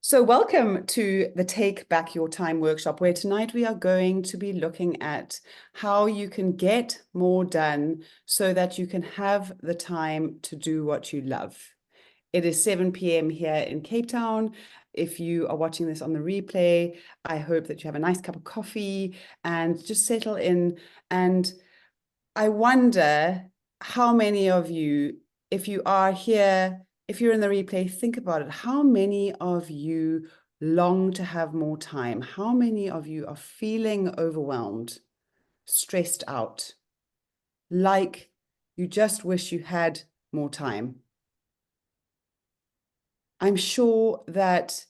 So welcome to the Take Back Your Time workshop, where tonight we are going to be looking at how you can get more done so that you can have the time to do what you love. It is 7 p.m. here in Cape Town. If you are watching this on the replay, I hope that you have a nice cup of coffee and just settle in. And I wonder how many of you, if you are here, if you're in the replay, think about it. How many of you long to have more time? How many of you are feeling overwhelmed, stressed out, like you just wish you had more time? I'm sure that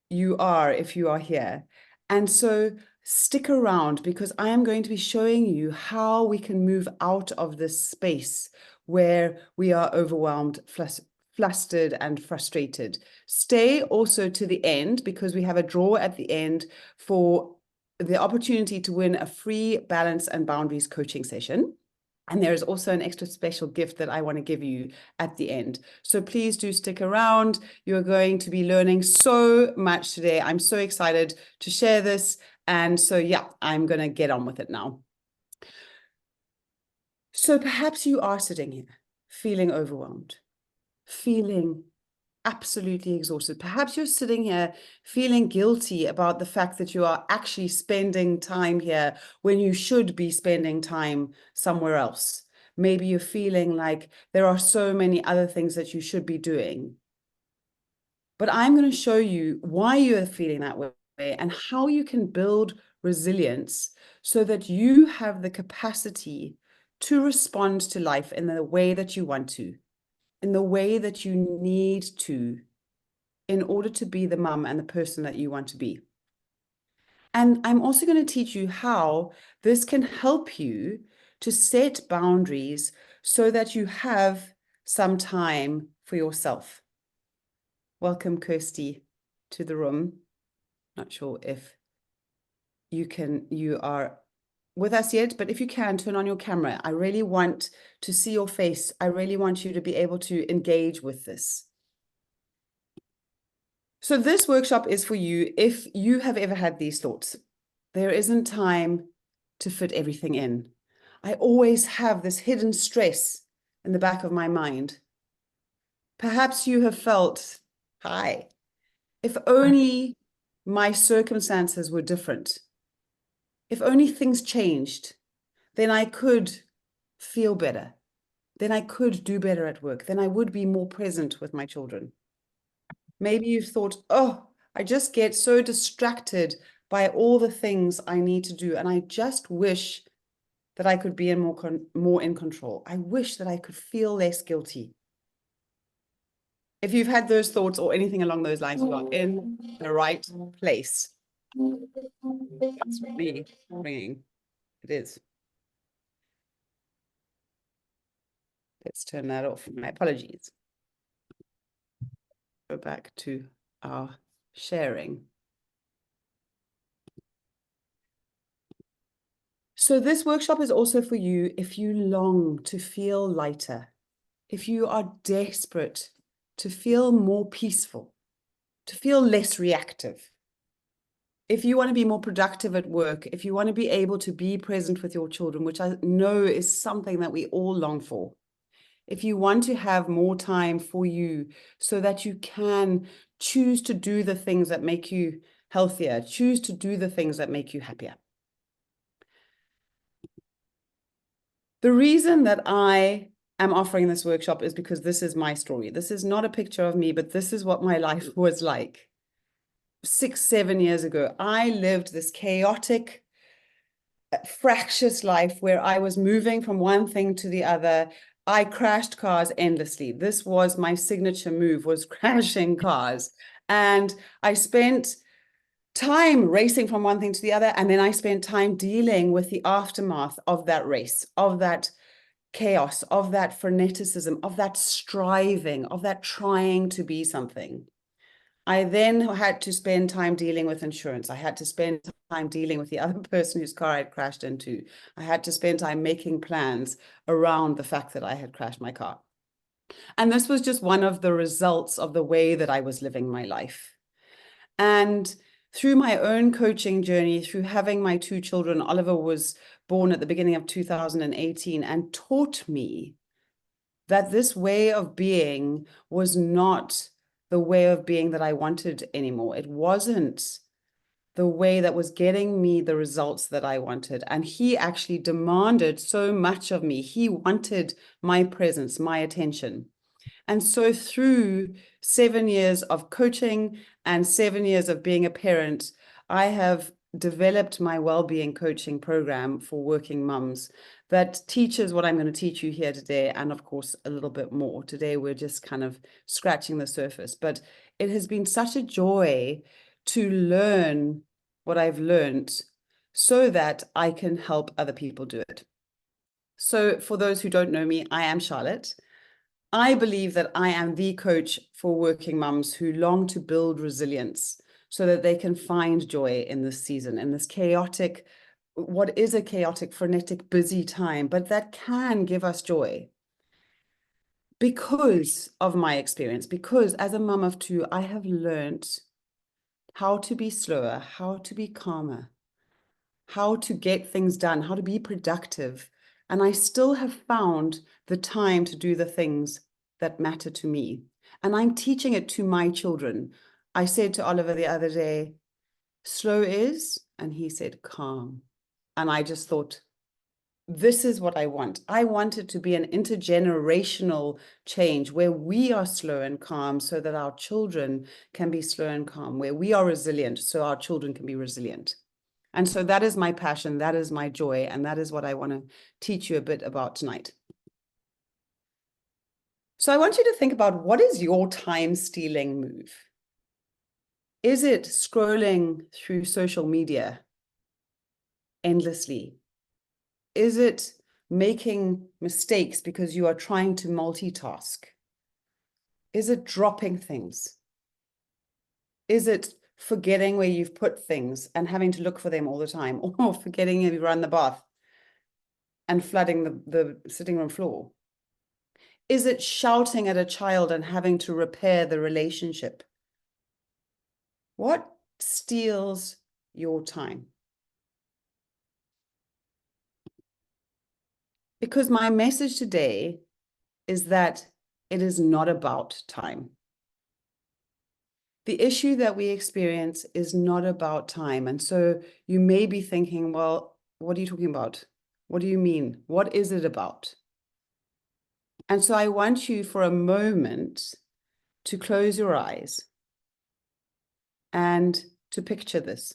you are if you are here. And so stick around, because I am going to be showing you how we can move out of this space where we are overwhelmed, flustered, and frustrated. Stay also to the end, because we have a draw at the end for the opportunity to win a free balance and boundaries coaching session. And there is also an extra special gift that I want to give you at the end. So please do stick around. You're going to be learning so much today. I'm so excited to share this. And so, yeah, I'm going to get on with it now. So perhaps you are sitting here feeling overwhelmed, feeling absolutely exhausted. Perhaps you're sitting here feeling guilty about the fact that you are actually spending time here when you should be spending time somewhere else. Maybe you're feeling like there are so many other things that you should be doing. But I'm going to show you why you're feeling that way and how you can build resilience so that you have the capacity to respond to life in the way that you want to, in the way that you need to, in order to be the mum and the person that you want to be. And I'm also going to teach you how this can help you to set boundaries so that you have some time for yourself. Welcome, Kirsty, to the room. Not sure if you are with us yet, but if you can, turn on your camera. I really want to see your face. I really want you to be able to engage with this. So this workshop is for you if you have ever had these thoughts. There isn't time to fit everything in. I always have this hidden stress in the back of my mind. Perhaps you have felt, hi, if only my circumstances were different. If only things changed, then I could feel better. Then I could do better at work. Then I would be more present with my children. Maybe you've thought, oh, I just get so distracted by all the things I need to do. And I just wish that I could be more in control. I wish that I could feel less guilty. If you've had those thoughts or anything along those lines, you are in the right place. That's me ringing. It is. Let's turn that off. My apologies. Go back to our sharing. So this workshop is also for you if you long to feel lighter, if you are desperate to feel more peaceful, to feel less reactive. If you want to be more productive at work, if you want to be able to be present with your children, which I know is something that we all long for. If you want to have more time for you so that you can choose to do the things that make you healthier, choose to do the things that make you happier. The reason that I am offering this workshop is because this is my story. This is not a picture of me, but this is what my life was like 6, 7 years ago. I lived this chaotic, fractious life where I was moving from one thing to the other. I crashed cars endlessly. This was my signature move, was crashing cars. And I spent time racing from one thing to the other. And then I spent time dealing with the aftermath of that race, of that chaos, of that freneticism, of that striving, of that trying to be something. I then had to spend time dealing with insurance. I had to spend time dealing with the other person whose car I had crashed into. I had to spend time making plans around the fact that I had crashed my car. And this was just one of the results of the way that I was living my life. And through my own coaching journey, through having my two children, Oliver was born at the beginning of 2018 and taught me that this way of being was not the way of being that I wanted anymore. It wasn't the way that was getting me the results that I wanted. And he actually demanded so much of me. He wanted my presence, my attention. And so through 7 years of coaching and 7 years of being a parent, I have developed my well-being coaching program for working mums that teaches what I'm going to teach you here today, and of course a little bit more. Today we're just kind of scratching the surface, but it has been such a joy to learn what I've learned so that I can help other people do it. So for those who don't know me, I am Charlotte. I believe that I am the coach for working mums who long to build resilience so that they can find joy in this season, in this chaotic, what is a chaotic, frenetic, busy time, but that can give us joy. Because of my experience, because as a mum of two, I have learned how to be slower, how to be calmer, how to get things done, how to be productive. And I still have found the time to do the things that matter to me. And I'm teaching it to my children. I said to Oliver the other day, slow is, and he said, calm. And I just thought, this is what I want. I want it to be an intergenerational change where we are slow and calm so that our children can be slow and calm, where we are resilient so our children can be resilient. And so that is my passion, that is my joy, and that is what I want to teach you a bit about tonight. So I want you to think about, what is your time-stealing move? Is it scrolling through social media endlessly? Is it making mistakes because you are trying to multitask? Is it dropping things? Is it forgetting where you've put things and having to look for them all the time, or forgetting if you run the bath and flooding the sitting room floor? Is it shouting at a child and having to repair the relationship? What steals your time? Because my message today is that it is not about time. The issue that we experience is not about time. And so you may be thinking, well, what are you talking about? What do you mean? What is it about? And so I want you for a moment to close your eyes and to picture this.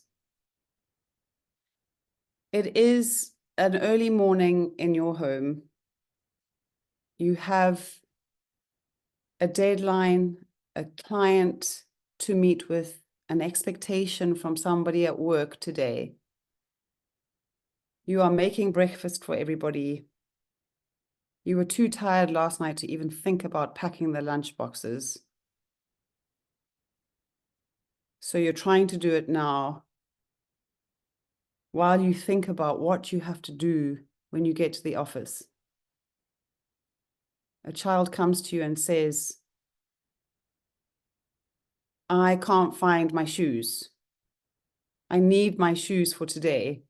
It is an early morning in your home. You have a deadline, a client to meet with, an expectation from somebody at work today. You are making breakfast for everybody. You were too tired last night to even think about packing the lunch boxes. So you're trying to do it now while you think about what you have to do when you get to the office. A child comes to you and says, I can't find my shoes. I need my shoes for today.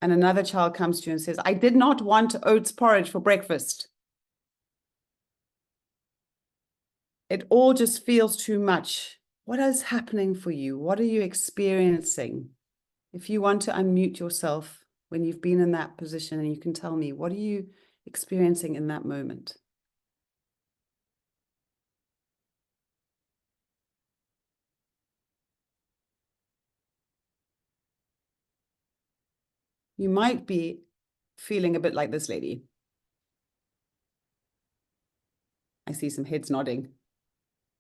And another child comes to you and says, I did not want oats porridge for breakfast. It all just feels too much. What is happening for you? What are you experiencing? If you want to unmute yourself when you've been in that position, and you can tell me, what are you experiencing in that moment? You might be feeling a bit like this lady. I see some heads nodding.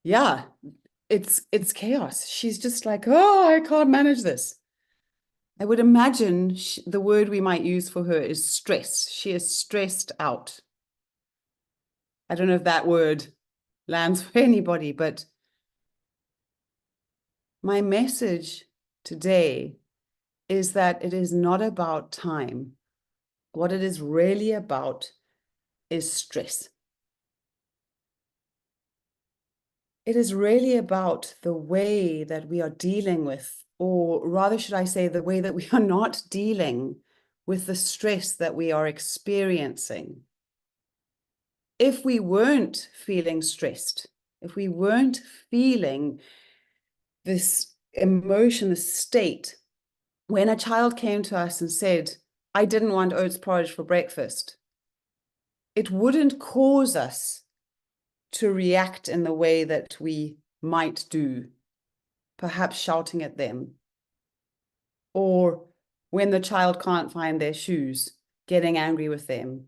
Yeah, it's chaos. She's just like, oh, I can't manage this. I would imagine the word we might use for her is stress. She is stressed out. I don't know if that word lands for anybody, but my message today is that it is not about time. What it is really about is stress. It is really about the way that we are dealing with, or rather, should I say, the way that we are not dealing with the stress that we are experiencing. If we weren't feeling stressed, if we weren't feeling this emotion, this state, when a child came to us and said, I didn't want oats porridge for breakfast, it wouldn't cause us to react in the way that we might do, perhaps shouting at them, or when the child can't find their shoes, getting angry with them,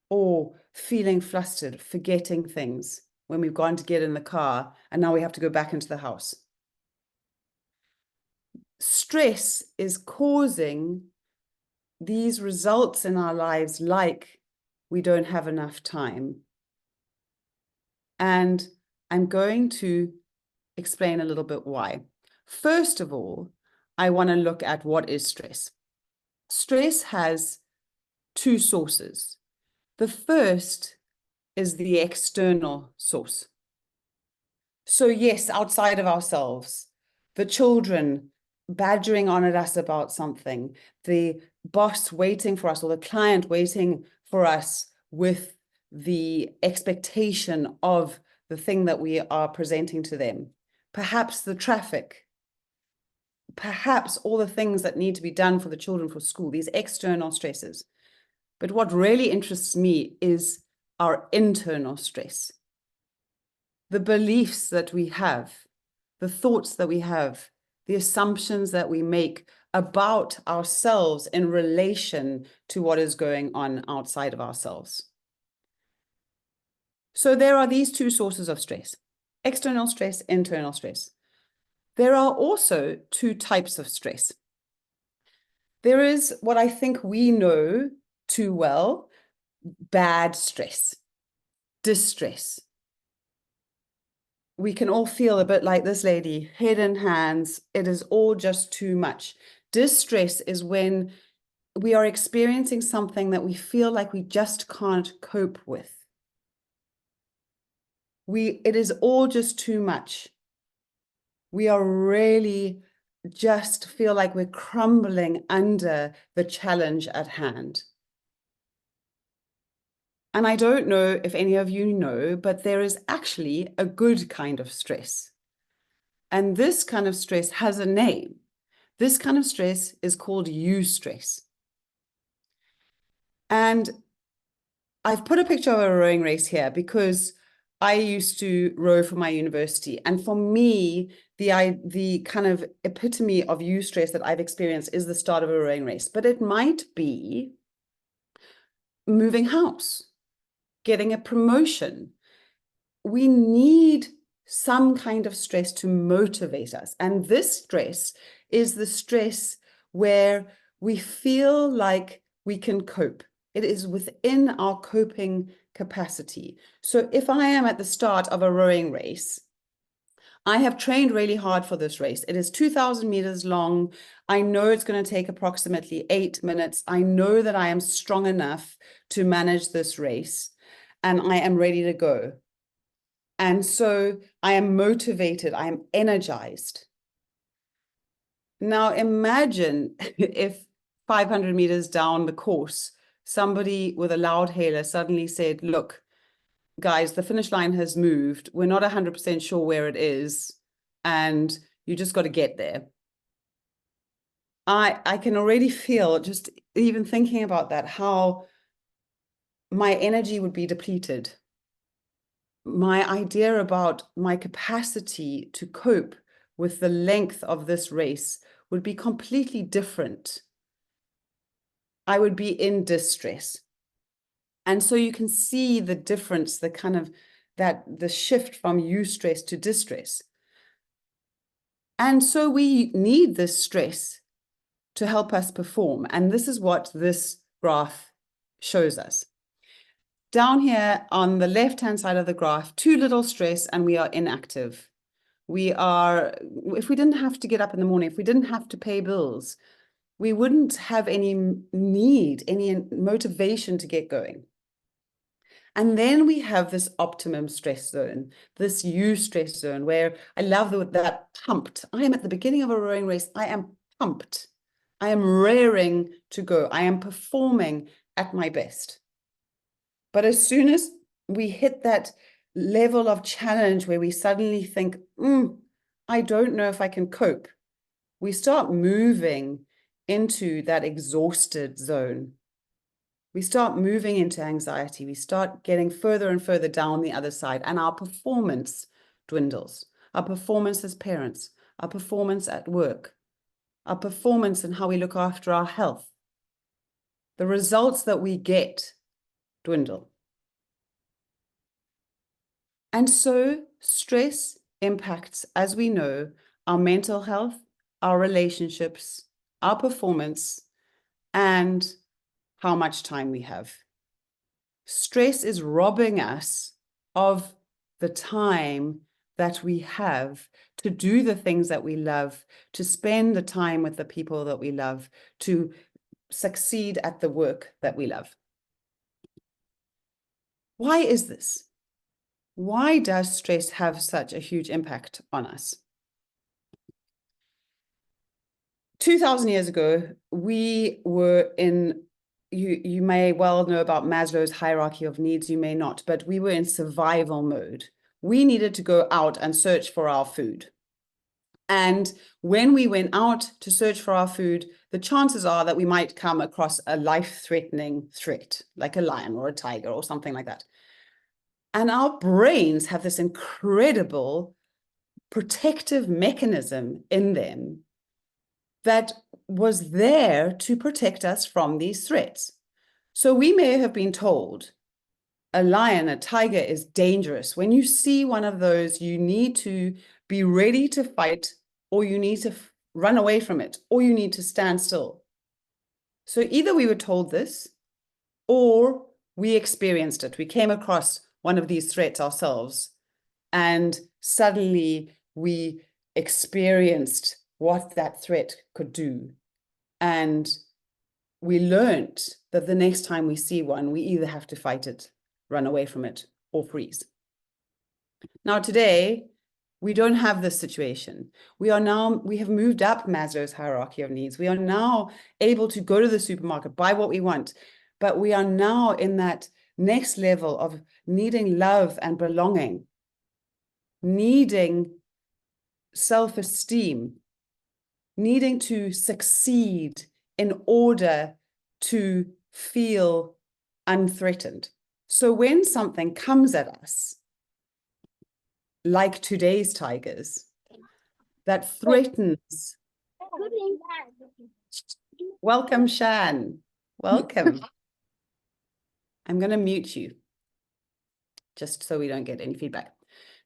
or feeling flustered, forgetting things when we've gone to get in the car and now we have to go back into the house. Stress is causing these results in our lives, like we don't have enough time. And I'm going to explain a little bit why. First of all, I want to look at what is stress. Stress has two sources. The first is the external source. So yes, outside of ourselves, the children badgering on at us about something, the boss waiting for us, or the client waiting for us with the expectation of the thing that we are presenting to them. Perhaps the traffic, perhaps all the things that need to be done for the children for school, these external stresses. But what really interests me is our internal stress. The beliefs that we have, the thoughts that we have, the assumptions that we make about ourselves in relation to what is going on outside of ourselves. So there are these two sources of stress: external stress, internal stress. There are also two types of stress. There is what I think we know too well: bad stress, distress. We can all feel a bit like this lady, head in hands. It is all just too much. Distress is when we are experiencing something that we feel like we just can't cope with. It is all just too much. We are really just feel like we're crumbling under the challenge at hand. And I don't know if any of you know, but there is actually a good kind of stress. And this kind of stress has a name. This kind of stress is called eustress. And I've put a picture of a rowing race here because I used to row for my university. And for me, the kind of epitome of eustress that I've experienced is the start of a rowing race. But it might be moving house, getting a promotion. We need some kind of stress to motivate us. And this stress is the stress where we feel like we can cope. It is within our coping capacity. So if I am at the start of a rowing race, I have trained really hard for this race. It is 2,000 meters long. I know it's going to take approximately 8 minutes. I know that I am strong enough to manage this race, and I am ready to go. And so I am motivated, I am energized. Now imagine if 500 meters down the course, somebody with a loudhailer suddenly said, look, guys, the finish line has moved. We're not 100% sure where it is, and you just got to get there. I can already feel, just even thinking about that, how my energy would be depleted. My idea about my capacity to cope with the length of this race would be completely different. I would be in distress. And so you can see the difference, the kind of the shift from eustress to distress. And so we need this stress to help us perform. And this is what this graph shows us. Down here on the left-hand side of the graph, too little stress and we are inactive. If we didn't have to get up in the morning, if we didn't have to pay bills, we wouldn't have any need, any motivation to get going. And then we have this optimum stress zone, this eustress zone, where I love that pumped. I am at the beginning of a rowing race. I am pumped. I am raring to go. I am performing at my best. But as soon as we hit that level of challenge where we suddenly think, I don't know if I can cope, we start moving into that exhausted zone. We start moving into anxiety. We start getting further and further down the other side, and our performance dwindles. Our performance as parents, our performance at work, our performance in how we look after our health. The results that we get dwindle. And so stress impacts, as we know, our mental health, our relationships, our performance, and how much time we have. Stress is robbing us of the time that we have to do the things that we love, to spend the time with the people that we love, to succeed at the work that we love. Why is this? Why does stress have such a huge impact on us? 2,000 years ago, we were in, you may well know about Maslow's hierarchy of needs, you may not, but we were in survival mode. We needed to go out and search for our food. And when we went out to search for our food, the chances are that we might come across a life-threatening threat, like a lion or a tiger or something like that. And our brains have this incredible protective mechanism in them that was there to protect us from these threats. So we may have been told a lion, a tiger is dangerous. When you see one of those, you need to be ready to fight, or you need to run away from it, or you need to stand still. So either we were told this, or we experienced it. We came across one of these threats ourselves, and suddenly we experienced what that threat could do. And we learned that the next time we see one, we either have to fight it, run away from it, or freeze. Now, today, we don't have this situation. We have moved up Maslow's hierarchy of needs. We are now able to go to the supermarket, buy what we want, but we are now in that next level of needing love and belonging, needing self-esteem, needing to succeed in order to feel unthreatened. So when something comes at us, like today's tigers, that threatens. Welcome, Shan. Welcome. I'm going to mute you, just so we don't get any feedback.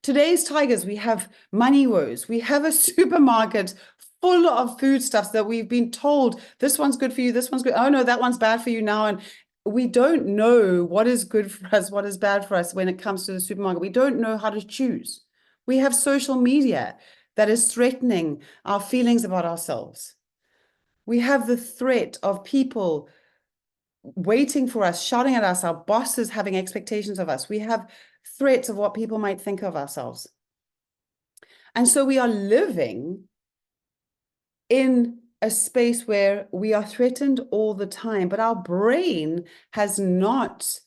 Today's tigers, we have money woes. We have a supermarket full of foodstuffs that we've been told, this one's good for you, this one's good. Oh no, that one's bad for you now. And we don't know what is good for us, what is bad for us when it comes to the supermarket. We don't know how to choose. We have social media that is threatening our feelings about ourselves. We have the threat of people waiting for us, shouting at us, our bosses having expectations of us. We have threats of what people might think of ourselves. And so we are living in a space where we are threatened all the time, but our brain has not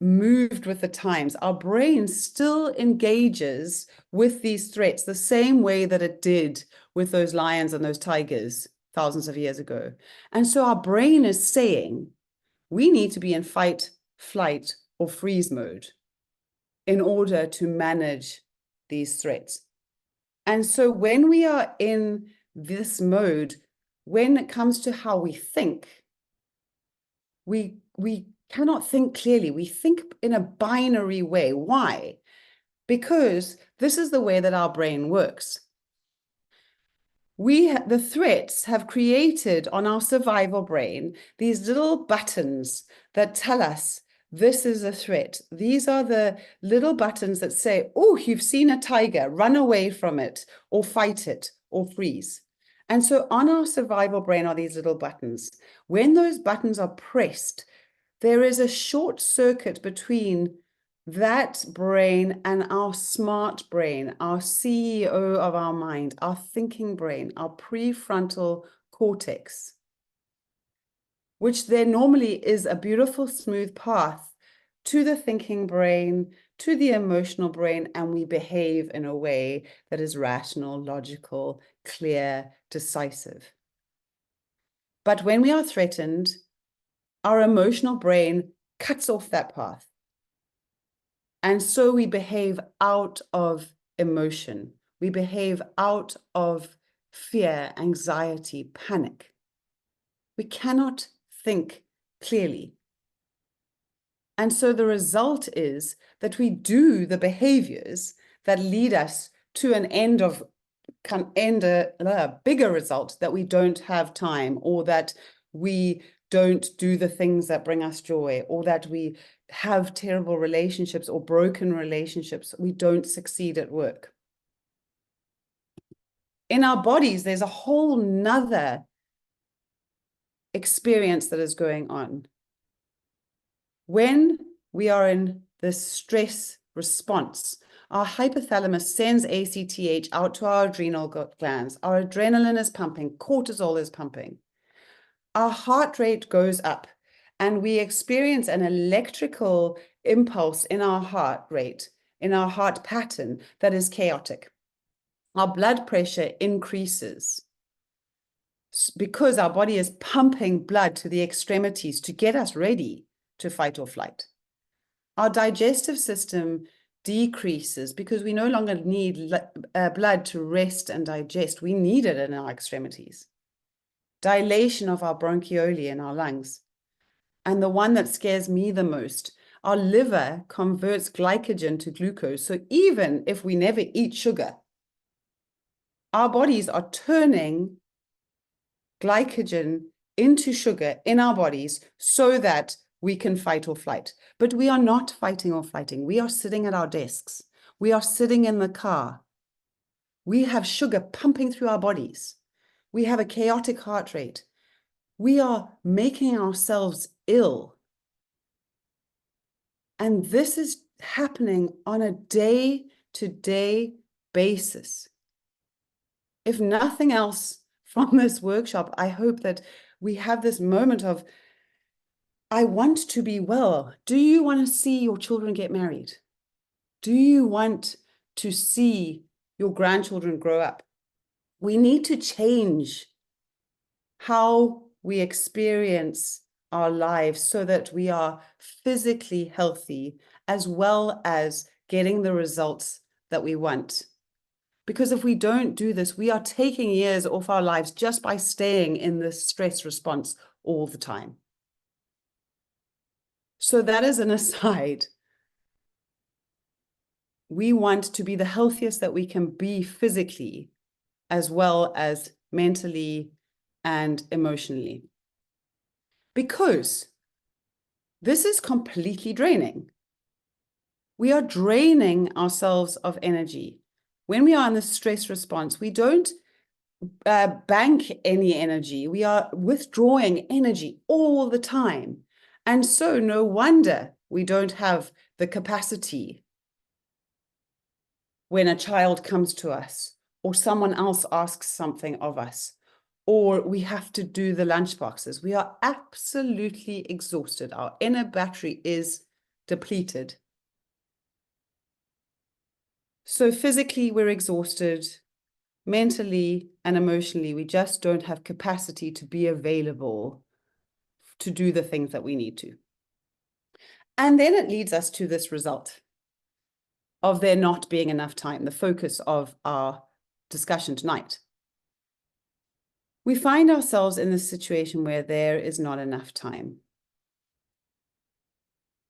moved with the times. Our brain still engages with these threats the same way that it did with those lions and those tigers thousands of years ago. And so our brain is saying, we need to be in fight, flight, or freeze mode in order to manage these threats. And so when we are in this mode, when it comes to how we think, we cannot think clearly. We think in a binary way. Why? Because this is the way that our brain works. The threats have created on our survival brain these little buttons that tell us this is a threat. These are the little buttons that say, oh, you've seen a tiger, run away from it, or fight it, or freeze. And so on our survival brain are these little buttons. When those buttons are pressed, there is a short circuit between that brain and our smart brain, our CEO of our mind, our thinking brain, our prefrontal cortex, which there normally is a beautiful, smooth path to the thinking brain, to the emotional brain, and we behave in a way that is rational, logical, clear, decisive. But when we are threatened, our emotional brain cuts off that path. And so we behave out of emotion. We behave out of fear, anxiety, panic. We cannot think clearly. And so the result is that we do the behaviors that lead us to an end of a bigger result, that we don't have time, or that we don't do the things that bring us joy, or that we have terrible relationships or broken relationships. We don't succeed at work. In our bodies, there's a whole nother experience that is going on. When we are in this stress response, our hypothalamus sends ACTH out to our adrenal glands. Our adrenaline is pumping, cortisol is pumping. Our heart rate goes up, and we experience an electrical impulse in our heart rate, in our heart pattern, that is chaotic. Our blood pressure increases because our body is pumping blood to the extremities to get us ready to fight or flight. Our digestive system decreases because we no longer need blood to rest and digest. We need it in our extremities. Dilation of our bronchioli in our lungs. And the one that scares me the most, our liver converts glycogen to glucose. So even if we never eat sugar, our bodies are turning glycogen into sugar in our bodies so that we can fight or flight. But we are not fighting or flighting. We are sitting at our desks. We are sitting in the car. We have sugar pumping through our bodies. We have a chaotic heart rate. We are making ourselves ill. And this is happening on a day-to-day basis. If nothing else from this workshop, I hope that we have this moment of, I want to be well. Do you want to see your children get married? Do you want to see your grandchildren grow up? We need to change how we experience our lives so that we are physically healthy as well as getting the results that we want. Because if we don't do this, we are taking years off our lives just by staying in this stress response all the time. So that is an aside. We want to be the healthiest that we can be physically, as well as mentally and emotionally. Because this is completely draining. We are draining ourselves of energy. When we are in the stress response, we don't bank any energy. We are withdrawing energy all the time. And so no wonder we don't have the capacity when a child comes to us or someone else asks something of us, or we have to do the lunch boxes. We are absolutely exhausted. Our inner battery is depleted. So physically, we're exhausted. Mentally and emotionally, we just don't have capacity to be available to do the things that we need to. And then it leads us to this result of there not being enough time, the focus of our discussion tonight. We find ourselves in this situation where there is not enough time.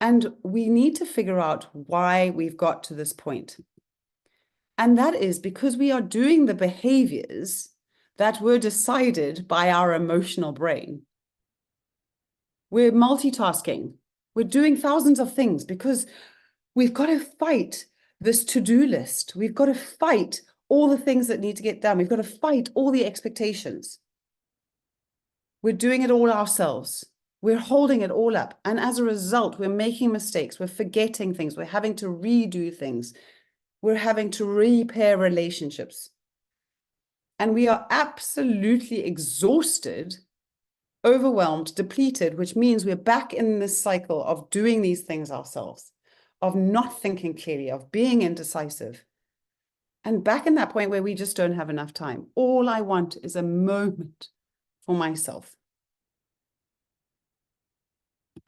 And we need to figure out why we've got to this point. And that is because we are doing the behaviors that were decided by our emotional brain. We're multitasking. We're doing thousands of things because we've got to fight this to-do list. We've got to fight all the things that need to get done. We've got to fight all the expectations. We're doing it all ourselves. we're holding it all up. And as a result, we're making mistakes. We're forgetting things. We're having to redo things. We're having to repair relationships. And we are absolutely exhausted, overwhelmed, depleted, which means we're back in this cycle of doing these things ourselves, of not thinking clearly, of being indecisive. And back in that point where we just don't have enough time. All I want is a moment for myself.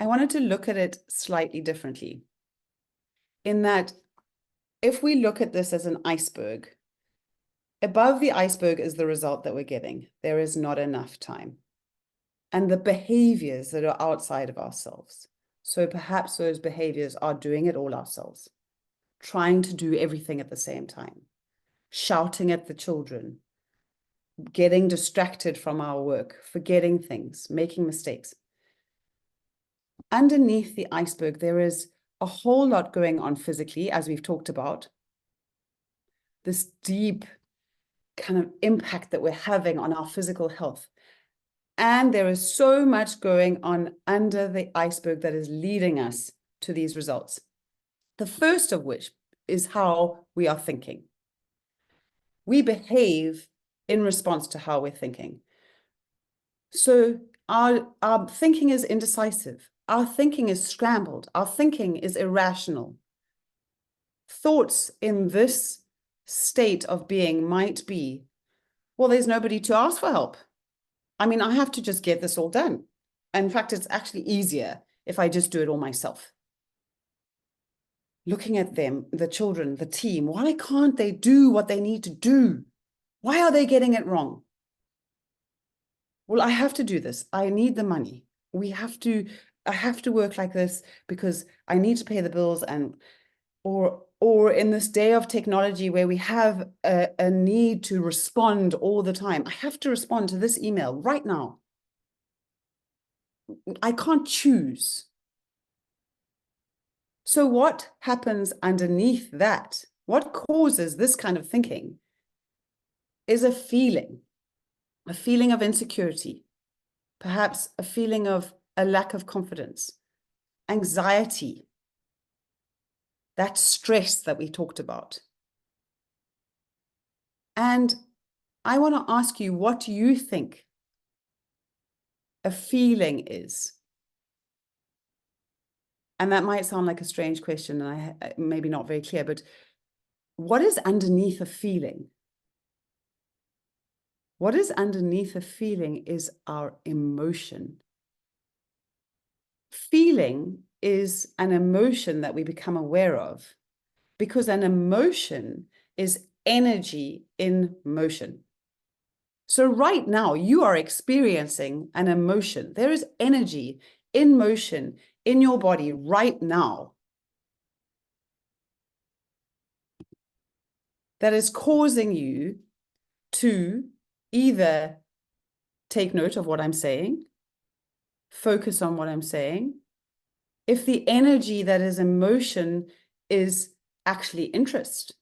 I wanted to look at it slightly differently, in that if we look at this as an iceberg, above the iceberg is the result that we're getting. There is not enough time. And the behaviors that are outside of ourselves. So perhaps those behaviors are doing it all ourselves, trying to do everything at the same time, shouting at the children, getting distracted from our work, forgetting things, making mistakes. Underneath the iceberg, there is a whole lot going on physically, as we've talked about. This deep kind of impact that we're having on our physical health. And there is so much going on under the iceberg that is leading us to these results. The first of which is how we are thinking. We behave in response to how we're thinking. So our thinking is indecisive. Our thinking is scrambled. Our thinking is irrational. Thoughts in this state of being might be, well, there's nobody to ask for help. I mean, I have to just get this all done. In fact, it's actually easier if I just do it all myself. Looking at them, the children, the team, why can't they do what they need to do? Why are they getting it wrong? Well, I have to do this. I need the money. I have to work like this because I need to pay the bills, and or in this day of technology where we have a need to respond all the time. I have to respond to this email right now. I can't choose. So what happens underneath that? What causes this kind of thinking is a feeling of insecurity, perhaps a feeling of a lack of confidence, anxiety, that stress that we talked about. And I want to ask you, what do you think a feeling is? And that might sound like a strange question, and I maybe not very clear, but what is underneath a feeling? What is underneath a feeling is our emotion. Feeling is an emotion that we become aware of, because an emotion is energy in motion. So right now you are experiencing an emotion. There is energy in motion in your body right now that is causing you to either take note of what I'm saying, focus on what I'm saying. If the energy that is emotion is actually interest,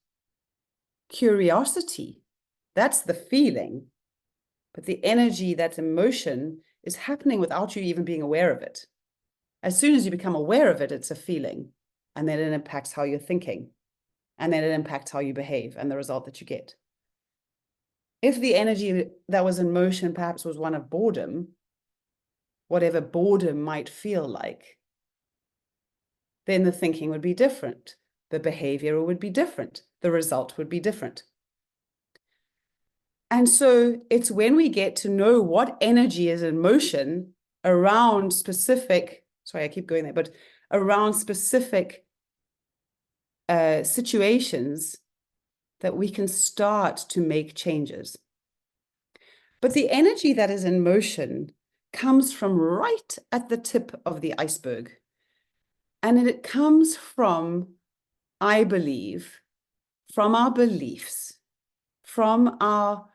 curiosity, that's the feeling. But the energy, that emotion, is happening without you even being aware of it. As soon as you become aware of it, it's a feeling. And then it impacts how you're thinking. And then it impacts how you behave and the result that you get. If the energy that was in motion perhaps was one of boredom, whatever boredom might feel like, then the thinking would be different. The behavior would be different. The result would be different. And so it's when we get to know what energy is in motion around specific, sorry, I keep going there, but around specific situations that we can start to make changes. But the energy that is in motion comes from right at the tip of the iceberg. And it comes from, I believe, from our beliefs, from our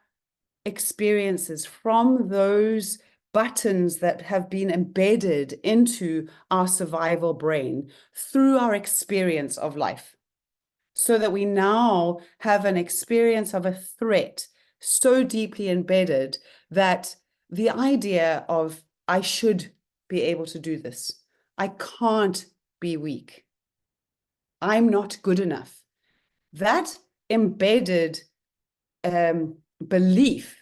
experiences, from those buttons that have been embedded into our survival brain through our experience of life, so that we now have an experience of a threat so deeply embedded that the idea of I should be able to do this. I can't be weak. I'm not good enough. That embedded belief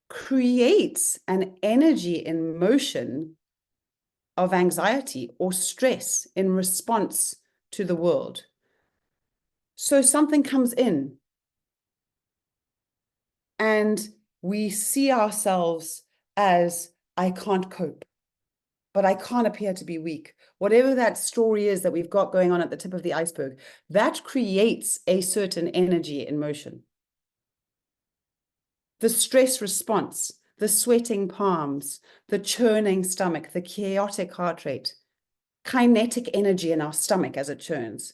creates an energy in motion of anxiety or stress in response to the world. So something comes in and we see ourselves as, I can't cope, but I can't appear to be weak. Whatever that story is that we've got going on at the tip of the iceberg, that creates a certain energy in motion. The stress response, the sweating palms, the churning stomach, the chaotic heart rate, kinetic energy in our stomach as it churns,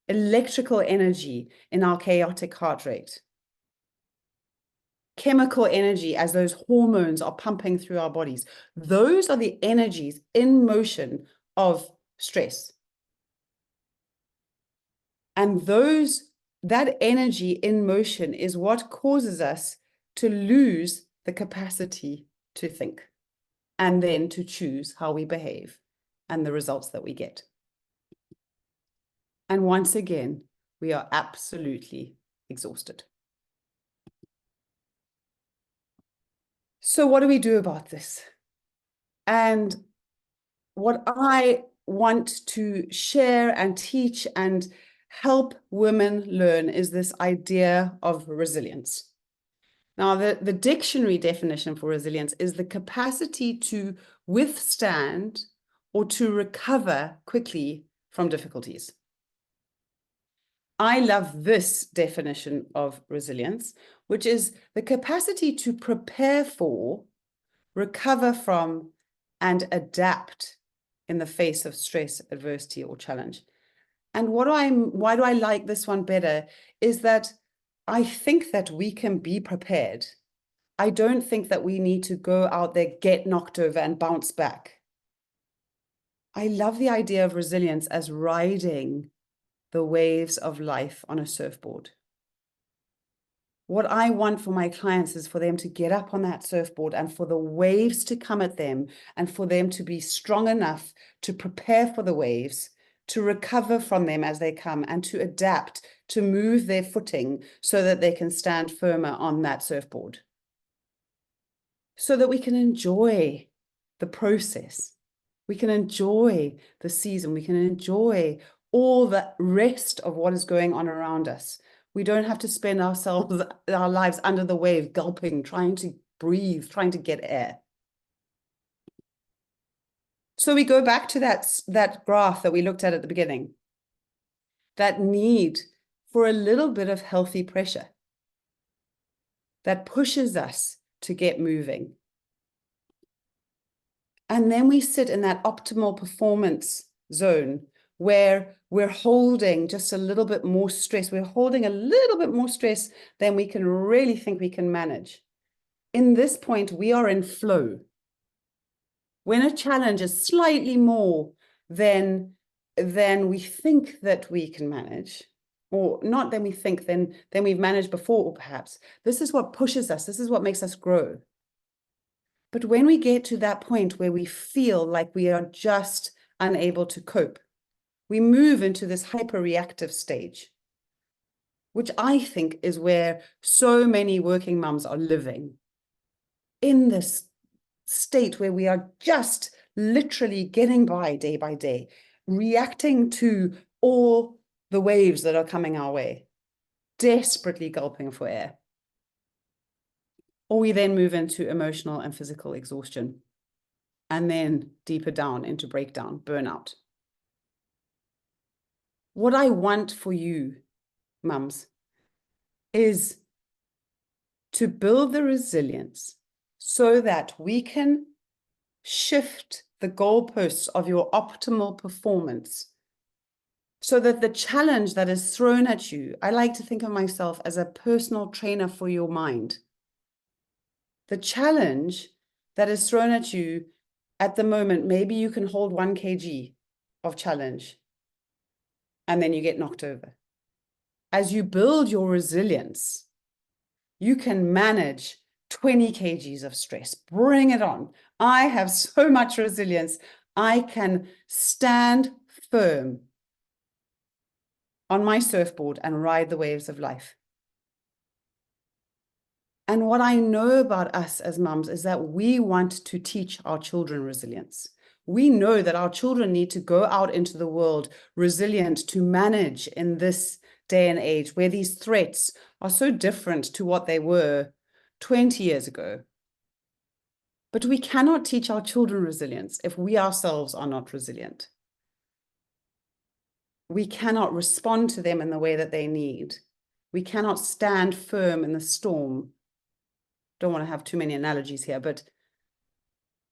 electrical energy in our chaotic heart rate, chemical energy as those hormones are pumping through our bodies. Those are the energies in motion of stress. And that energy in motion is what causes us to lose the capacity to think and then to choose how we behave and the results that we get. And once again, we are absolutely exhausted. So what do we do about this? And what I want to share and teach and help women learn is this idea of resilience. Now, the dictionary definition for resilience is the capacity to withstand or to recover quickly from difficulties. I love this definition of resilience, which is the capacity to prepare for, recover from, and adapt in the face of stress, adversity, or challenge. And why do I like this one better is that I think that we can be prepared. I don't think that we need to go out there, get knocked over, and bounce back. I love the idea of resilience as riding the waves of life on a surfboard. What I want for my clients is for them to get up on that surfboard and for the waves to come at them and for them to be strong enough to prepare for the waves, to recover from them as they come, and to adapt, to move their footing so that they can stand firmer on that surfboard. So that we can enjoy the process. We can enjoy the season. We can enjoy all the rest of what is going on around us. We don't have to spend our lives under the wave, gulping, trying to breathe, trying to get air. So we go back to that graph that we looked at the beginning. That need for a little bit of healthy pressure that pushes us to get moving. And then we sit in that optimal performance zone where we're holding just a little bit more stress. We're holding a little bit more stress than we can really think we can manage. In this point, we are in flow. When a challenge is slightly more than we think that we can manage, or not than we think, than we've managed before, perhaps, this is what pushes us. This is what makes us grow. But when we get to that point where we feel like we are just unable to cope, we move into this hyper-reactive stage, which I think is where so many working mums are living, in this state where we are just literally getting by day, reacting to all the waves that are coming our way, desperately gulping for air. Or we then move into emotional and physical exhaustion, and then deeper down into breakdown, burnout. What I want for you, mums, is to build the resilience so that we can shift the goalposts of your optimal performance, so that the challenge that is thrown at you, I like to think of myself as a personal trainer for your mind. The challenge that is thrown at you at the moment, maybe you can hold 1 kg of challenge and then you get knocked over. As you build your resilience, you can manage 20 kgs of stress. Bring it on. I have so much resilience. I can stand firm on my surfboard and ride the waves of life. And what I know about us as mums is that we want to teach our children resilience. We know that our children need to go out into the world resilient to manage in this day and age where these threats are so different to what they were 20 years ago. But we cannot teach our children resilience if we ourselves are not resilient. We cannot respond to them in the way that they need. We cannot stand firm in the storm. Don't want to have too many analogies here, but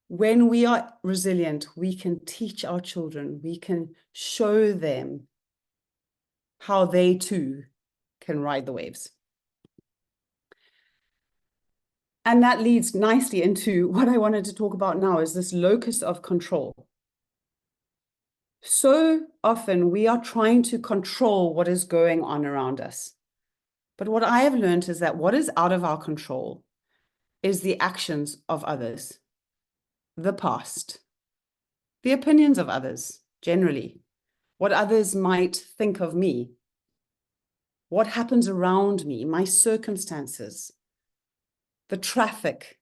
when we are resilient, we can teach our children, we can show them how they too can ride the waves. And that leads nicely into what I wanted to talk about now, is this locus of control. So often we are trying to control what is going on around us. But what I have learned is that what is out of our control is the actions of others, the past, the opinions of others, generally, what others might think of me, what happens around me, my circumstances, the traffic,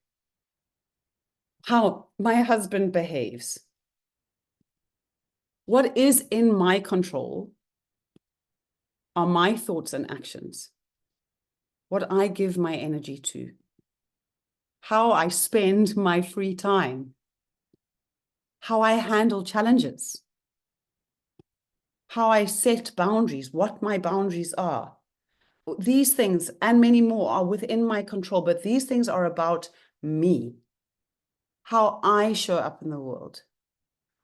how my husband behaves. What is in my control are my thoughts and actions, what I give my energy to, how I spend my free time, how I handle challenges, how I set boundaries, what my boundaries are. These things and many more are within my control, but these things are about me, how I show up in the world.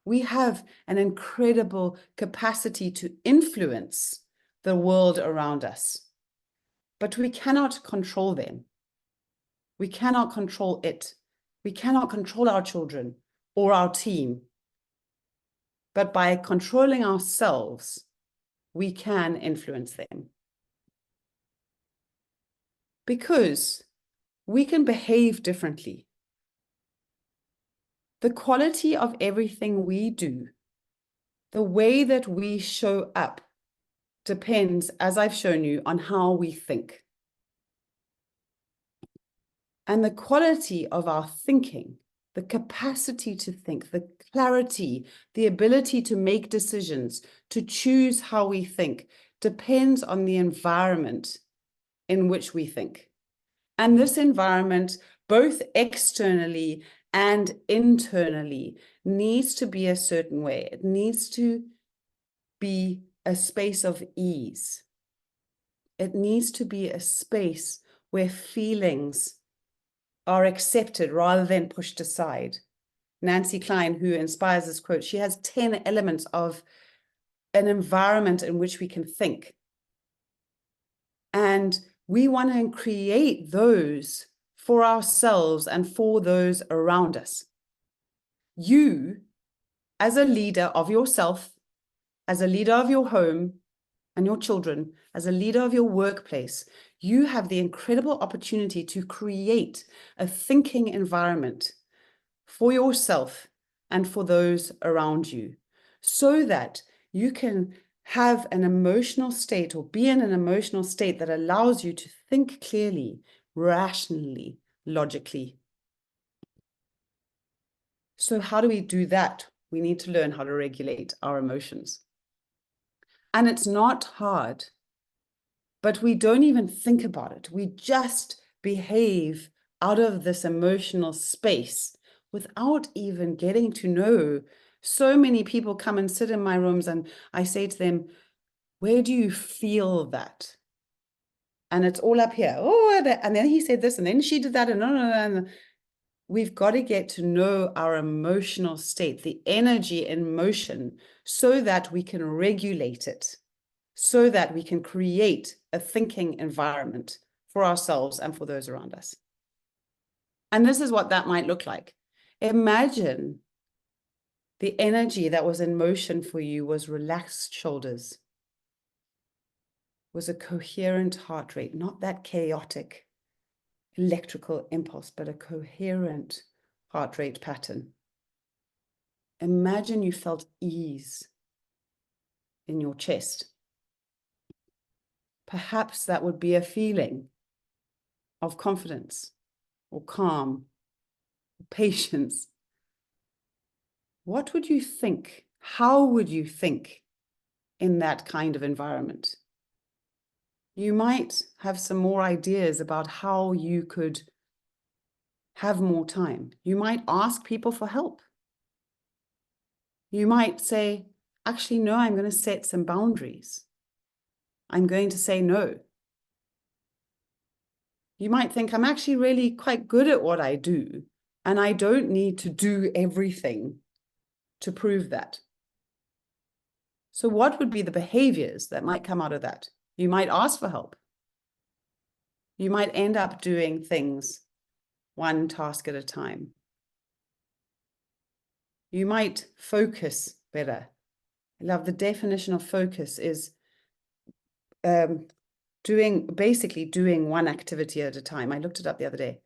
We have an incredible capacity to influence the world around us, but we cannot control them. We cannot control it. We cannot control our children or our team. But by controlling ourselves, we can influence them. Because we can behave differently. The quality of everything we do, the way that we show up, depends, as I've shown you, on how we think. And the quality of our thinking, the capacity to think, the clarity, the ability to make decisions, to choose how we think, depends on the environment in which we think. And this environment, both externally and internally, needs to be a certain way. It needs to be a space of ease. It needs to be a space where feelings are accepted rather than pushed aside. Nancy Klein, who inspires this quote, she has 10 elements of an environment in which we can think. And we want to create those for ourselves and for those around us. You, as a leader of yourself, as a leader of your home and your children, as a leader of your workplace, you have the incredible opportunity to create a thinking environment for yourself and for those around you, so that you can have an emotional state or be in an emotional state that allows you to think clearly, rationally, logically. So how do we do that? We need to learn how to regulate our emotions. And it's not hard, but we don't even think about it. We just behave out of this emotional space without even getting to know. So many people come and sit in my rooms and I say to them, where do you feel that? And it's all up here. Oh, and then he said this, and then she did that, and no. We've got to get to know our emotional state, the energy in motion, so that we can regulate it, so that we can create a thinking environment for ourselves and for those around us. And this is what that might look like. Imagine the energy that was in motion for you was relaxed shoulders, was a coherent heart rate, not that chaotic electrical impulse, but a coherent heart rate pattern. Imagine you felt ease in your chest. Perhaps that would be a feeling of confidence or calm, or patience. What would you think? How would you think in that kind of environment? You might have some more ideas about how you could have more time. You might ask people for help. You might say, actually, no, I'm going to set some boundaries. I'm going to say no. You might think, I'm actually really quite good at what I do, and I don't need to do everything to prove that. So what would be the behaviors that might come out of that? You might ask for help. You might end up doing things one task at a time. You might focus better. I love the definition of focus is basically doing one activity at a time. I looked it up the other day.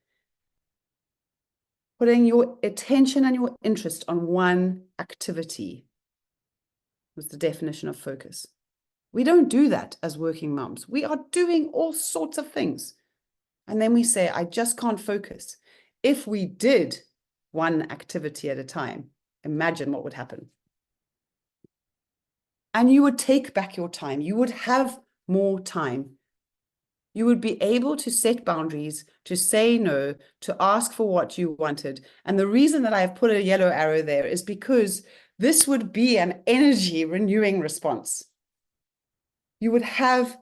Putting your attention and your interest on one activity was the definition of focus. We don't do that as working moms. We are doing all sorts of things. And then we say, I just can't focus. If we did one activity at a time, imagine what would happen. And you would take back your time. You would have more time. You would be able to set boundaries, to say no, to ask for what you wanted. And the reason that I have put a yellow arrow there is because this would be an energy renewing response. You would have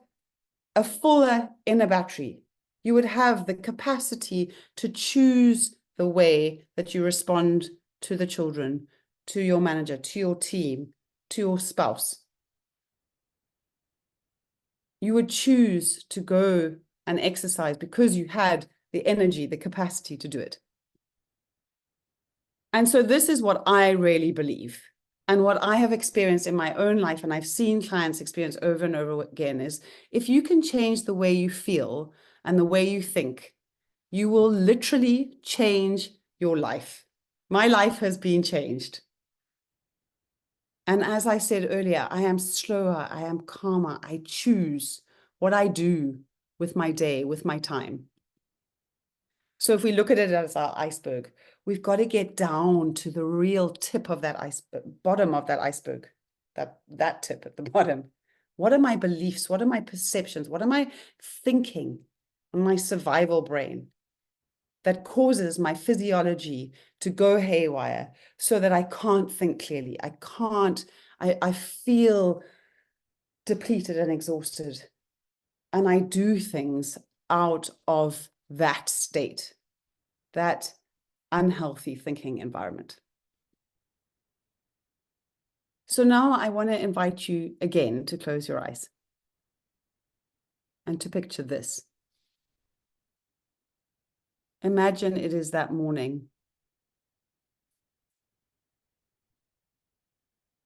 a fuller inner battery. You would have the capacity to choose the way that you respond to the children, to your manager, to your team, to your spouse. You would choose to go and exercise because you had the energy, the capacity to do it. And so this is what I really believe. And what I have experienced in my own life, and I've seen clients experience over and over again, is if you can change the way you feel and the way you think, you will literally change your life. My life has been changed. And as I said earlier, I am slower, I am calmer, I choose what I do with my day, with my time. So if we look at it as our iceberg, we've got to get down to the real tip of that iceberg, bottom of that iceberg, that tip at the bottom. What are my beliefs? What are my perceptions? What am I thinking in my survival brain that causes my physiology to go haywire so that I can't think clearly? I feel depleted and exhausted. And I do things out of that state, that unhealthy thinking environment. So now I want to invite you again to close your eyes and to picture this. Imagine it is that morning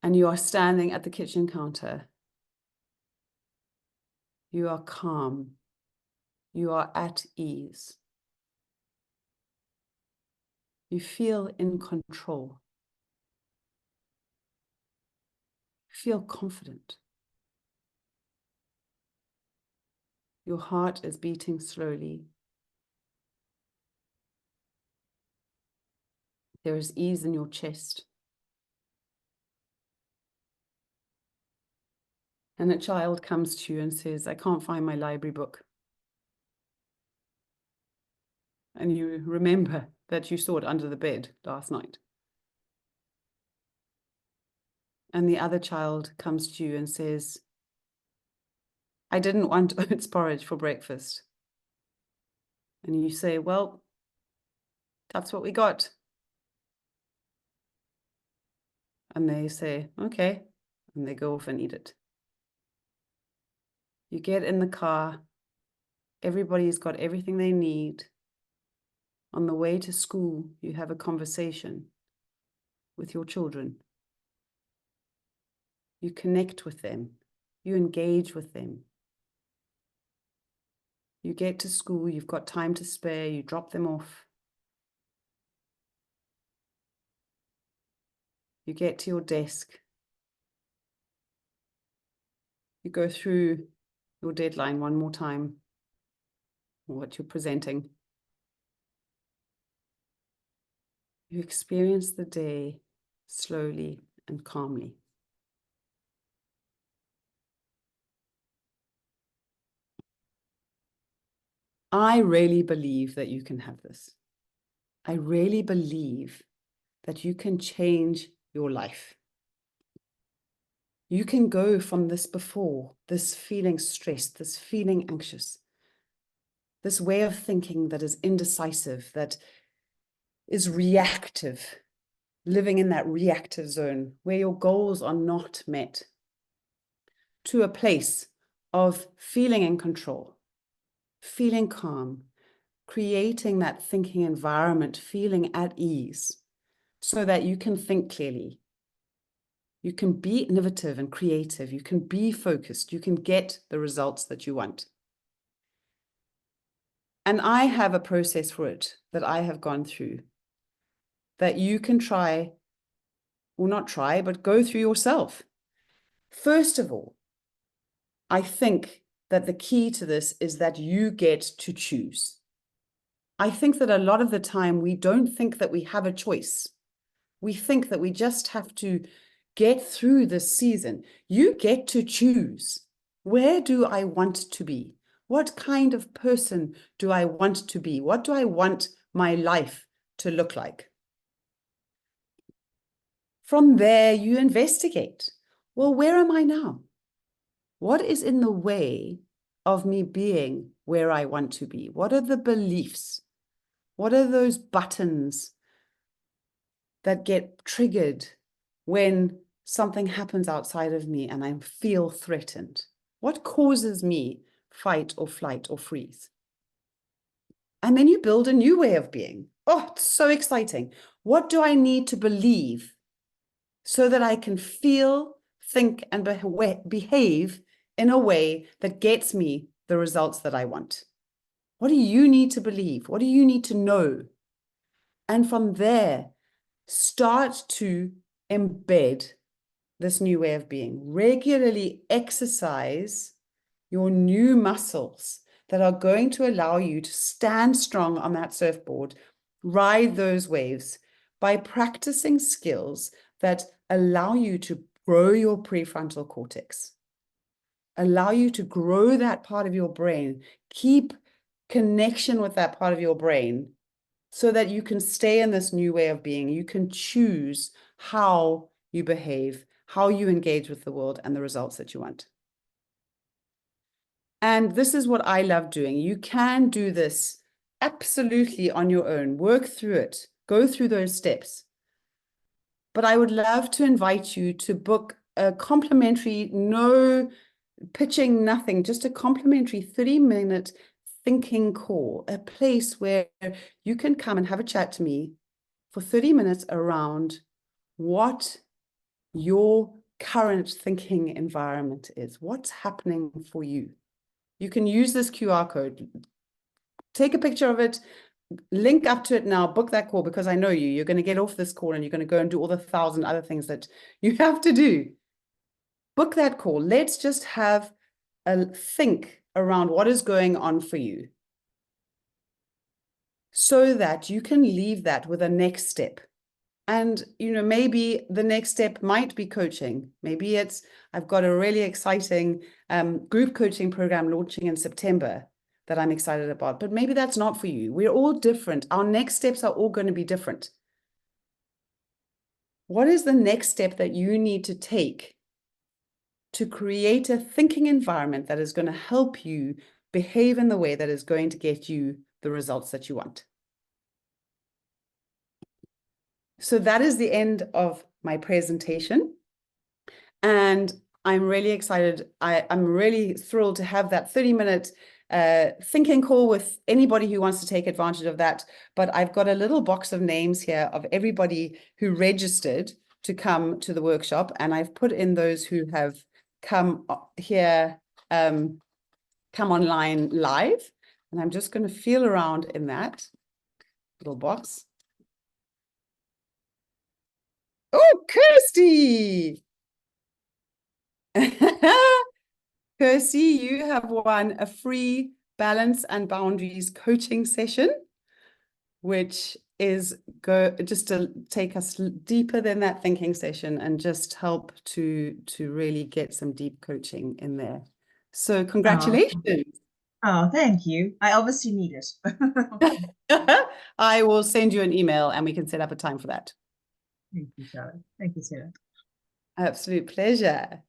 and you are standing at the kitchen counter. You are calm. You are at ease. You feel in control. You feel confident. Your heart is beating slowly. There is ease in your chest. And a child comes to you and says, I can't find my library book. And you remember that you saw it under the bed last night. And the other child comes to you and says, I didn't want oats porridge for breakfast. And you say, well, that's what we got. And they say, okay. And they go off and eat it. You get in the car. Everybody's got everything they need. On the way to school, you have a conversation with your children. You connect with them. You engage with them. You get to school, you've got time to spare, you drop them off. You get to your desk. You go through your deadline one more time, or what you're presenting. You experience the day slowly and calmly. I really believe that you can have this. I really believe that you can change your life. You can go from this before, this feeling stressed, this feeling anxious, this way of thinking that is indecisive, that is reactive, living in that reactive zone where your goals are not met, to a place of feeling in control, feeling calm, creating that thinking environment, feeling at ease, so that you can think clearly. You can be innovative and creative. You can be focused. You can get the results that you want. And I have a process for it that I have gone through that you can try, or not try, but go through yourself. First of all, I think that the key to this is that you get to choose. I think that a lot of the time we don't think that we have a choice. We think that we just have to get through this season. You get to choose. Where do I want to be? What kind of person do I want to be? What do I want my life to look like? From there, you investigate. Well, where am I now? What is in the way of me being where I want to be? What are the beliefs? What are those buttons that get triggered when something happens outside of me and I feel threatened? What causes me fight or flight or freeze? And then you build a new way of being. Oh, it's so exciting. What do I need to believe so that I can feel, think, and behave in a way that gets me the results that I want? What do you need to believe? What do you need to know? And from there, start to embed this new way of being. Regularly exercise your new muscles that are going to allow you to stand strong on that surfboard, ride those waves by practicing skills that allow you to grow your prefrontal cortex, allow you to grow that part of your brain, keep connection with that part of your brain so that you can stay in this new way of being. You can choose how you behave, how you engage with the world, and the results that you want. And this is what I love doing. You can do this absolutely on your own. Work through it. Go through those steps. But I would love to invite you to book a complimentary, no pitching, nothing, just a complimentary 30-minute thinking call, a place where you can come and have a chat to me for 30 minutes around what your current thinking environment is. What's happening for you? You can use this QR code. Take a picture of it, link up to it now, book that call, because I know you. You're going to get off this call and you're going to go and do all the 1,000 other things that you have to do. Book that call. Let's just have a think around what is going on for you so that you can leave that with a next step. And, you know, maybe the next step might be coaching. Maybe it's, I've got a really exciting group coaching program launching in September that I'm excited about, but maybe that's not for you. We're all different. Our next steps are all going to be different. What is the next step that you need to take to create a thinking environment that is going to help you behave in the way that is going to get you the results that you want? So that is the end of my presentation. And I'm really excited. I'm really thrilled to have that 30-minute thinking call with anybody who wants to take advantage of that. But I've got a little box of names here of everybody who registered to come to the workshop. And I've put in those who have come here, come online live. And I'm just going to feel around in that little box. Oh, Kirsty! Kirsty, you have won a free balance and boundaries coaching session, which is just to take us deeper than that thinking session and just help to really get some deep coaching in there. So congratulations. Oh, thank you. I obviously need it. I will send you an email and we can set up a time for that. Thank you, Charlotte. Thank you, Sarah. Absolute pleasure.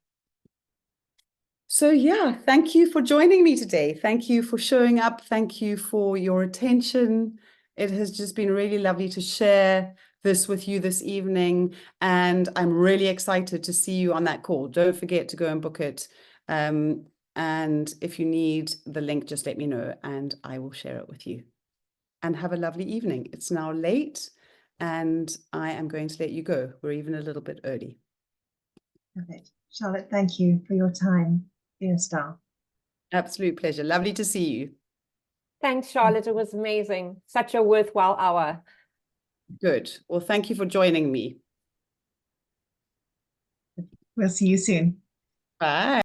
So yeah, thank you for joining me today. Thank you for showing up. Thank you for your attention. It has just been really lovely to share this with you this evening. And I'm really excited to see you on that call. Don't forget to go and book it. And if you need the link, just let me know and I will share it with you. And have a lovely evening. It's now late and I am going to let you go. We're even a little bit early. Perfect. Charlotte, thank you for your time. You're a star. Absolute pleasure. Lovely to see you. Thanks, Charlotte. It was amazing. Such a worthwhile hour. Good. Well, thank you for joining me. We'll see you soon. Bye.